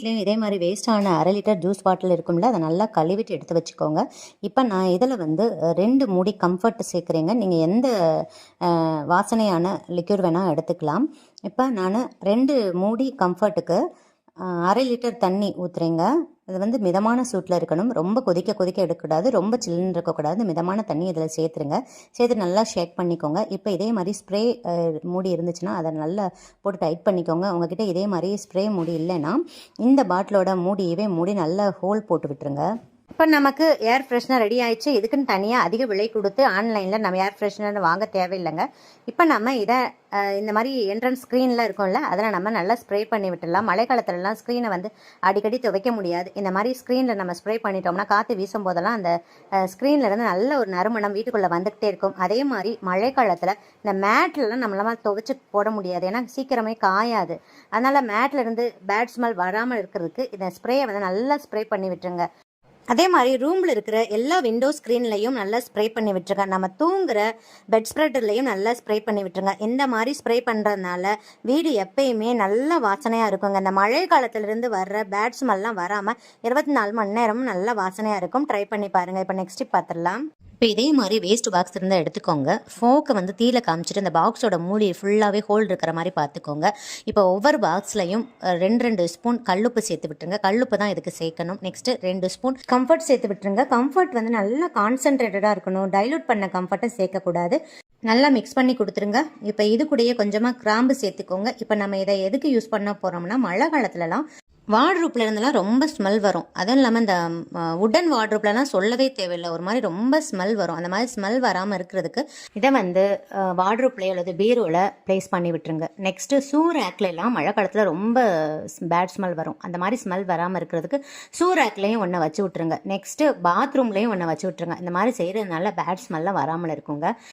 வீட்லேயும் இதே மாதிரி வேஸ்ட்டான 1/2 லிட்டர் ஜூஸ் பாட்டில் இருக்கும்ல, அதை நல்லா கழுவிட்டு எடுத்து வச்சுக்கோங்க. இப்போ நான் இதில் வந்து 2 மூடி கம்ஃபர்ட் சேர்க்குறேங்க. நீங்கள் எந்த வாசனையான லிக்யூர் வேணால் எடுத்துக்கலாம். இப்போ நான் 2 மூடி கம்ஃபர்ட்டுக்கு 1/2 லிட்டர் தண்ணி ஊற்றுறேங்க. இது வந்து மிதமான சூட்டில் இருக்கணும். ரொம்ப கொதிக்க கொதிக்க எடுக்கக்கூடாது, ரொம்ப சில்லுன்னு இருக்கக்கூடாது. மிதமான தண்ணி இதில் சேர்த்துருங்க. சேர்த்து நல்லா ஷேக் பண்ணிக்கோங்க. இப்போ இதே மாதிரி ஸ்ப்ரே மூடி இருந்துச்சுன்னா அதை நல்லா போட்டு டைட் பண்ணிக்கோங்க. உங்ககிட்ட இதே மாதிரி ஸ்ப்ரே மூடி இல்லைன்னா இந்த பாட்டிலோட மூடியவே மூடி நல்லா ஹோல் போட்டு விட்டுருங்க. இப்போ நமக்கு ஏர் ஃப்ரெஷ்னர் ரெடி ஆயிடுச்சு. இதுக்குன்னு தனியாக அதிக விலை கொடுத்து ஆன்லைனில் நம்ம ஏர் ஃப்ரெஷ்னர் வாங்க தேவையில்லைங்க. இப்போ நம்ம இதை இந்த மாதிரி என்ட்ரன்ஸ் ஸ்க்ரீனில் இருக்கும்ல, அதில் நம்ம நல்லா ஸ்ப்ரே பண்ணி விட்டுடலாம். மழை காலத்துலலாம் ஸ்க்ரீனை வந்து அடிக்கடி துவைக்க முடியாது. இந்த மாதிரி ஸ்க்ரீனில் நம்ம ஸ்ப்ரே பண்ணிட்டோம்னா காற்று வீசும் போதெல்லாம் அந்த ஸ்க்ரீனில் இருந்து நல்ல ஒரு நறுமணம் வீட்டுக்குள்ளே வந்துக்கிட்டே இருக்கும். அதே மாதிரி மழை காலத்தில் இந்த மேட்லலாம் நம்மளால் துவைச்சி போட முடியாது, ஏன்னா சீக்கிரமே காயாது. அதனால் மேட்டில் இருந்து பேட் ஸ்மெல் வராமல் இருக்கிறதுக்கு இந்த ஸ்ப்ரேயை வந்து நல்லா ஸ்ப்ரே பண்ணி விட்டுருங்க. அதே மாதிரி ரூமில் இருக்கிற எல்லா விண்டோ ஸ்க்ரீன்லையும் நல்லா ஸ்ப்ரே பண்ணி விட்டுருங்க. நம்ம தூங்குற பெட் ஸ்ப்ரெட்லையும் நல்லா ஸ்ப்ரே பண்ணி விட்டுருங்க. இந்த மாதிரி ஸ்ப்ரே பண்ணுறதுனால வீடு எப்பயுமே நல்ல வாசனையாக இருக்குங்க. இந்த மழை காலத்திலிருந்து வர்ற பேட் ஸ்மெல்லாம் வராமல் 24 மணி நேரமும் நல்ல வாசனையாக இருக்கும். ட்ரை பண்ணி பாருங்கள். இப்போ நெக்ஸ்ட் பார்த்துடலாம். இப்போ இதே மாதிரி வேஸ்ட் பாக்ஸ் இருந்தால் எடுத்துக்கோங்க. ஃபோக்கை வந்து தீயில காமிச்சிட்டு இந்த பாக்ஸோட மூடி ஃபுல்லாகவே ஹோல் இருக்கிற மாதிரி பார்த்துக்கோங்க. இப்போ ஒவ்வொரு பாக்ஸ்லையும் 2 ஸ்பூன் கல்லுப்பு சேர்த்து விட்டுருங்க. கல்லுப்பு தான் இதுக்கு சேர்க்கணும். நெக்ஸ்ட்டு 2 ஸ்பூன் கம்ஃபர்ட் சேர்த்து விட்டுருங்க. கம்ஃபர்ட் வந்து நல்லா கான்சென்ட்ரேட்டடாக இருக்கணும். டைலூட் பண்ண கம்ஃபர்ட்டை சேர்க்கக்கூடாது. நல்லா மிக்ஸ் பண்ணி கொடுத்துருங்க. இப்போ இது கூடயே கொஞ்சமாக கிராம்பு சேர்த்துக்கோங்க. இப்போ நம்ம இதை எதுக்கு யூஸ் பண்ண போகிறோம்னா, மழை காலத்துலலாம் வார்ட்ரூப்ல இருந்தெல்லாம் ரொம்ப ஸ்மெல் வரும். அதுவும் இல்லாமல் இந்த உடன் வார்ட்ரூப்லலாம் சொல்லவே தேவையில்லை, ஒரு மாதிரி ரொம்ப ஸ்மெல் வரும். அந்த மாதிரி ஸ்மெல் வராமல் இருக்கிறதுக்கு இதை வந்து வார்ட்ரூப்லேயோ அல்லது பீரோவில் ப்ளேஸ் பண்ணி விட்டுருங்க. நெக்ஸ்ட்டு ஷூ ரேக்லாம் மழை காலத்தில் ரொம்ப பேட் ஸ்மெல் வரும். அந்த மாதிரி ஸ்மெல் வராமல் இருக்கிறதுக்கு ஷூ ரேக்லேயும் ஒன்று வச்சு விட்ருங்க. நெக்ஸ்ட்டு பாத்ரூம்லேயும் ஒன்று வச்சு விட்ருங்க. இந்த மாதிரி செய்கிறதுனால பேட் ஸ்மெல்லாம் வராமல் இருக்குங்க.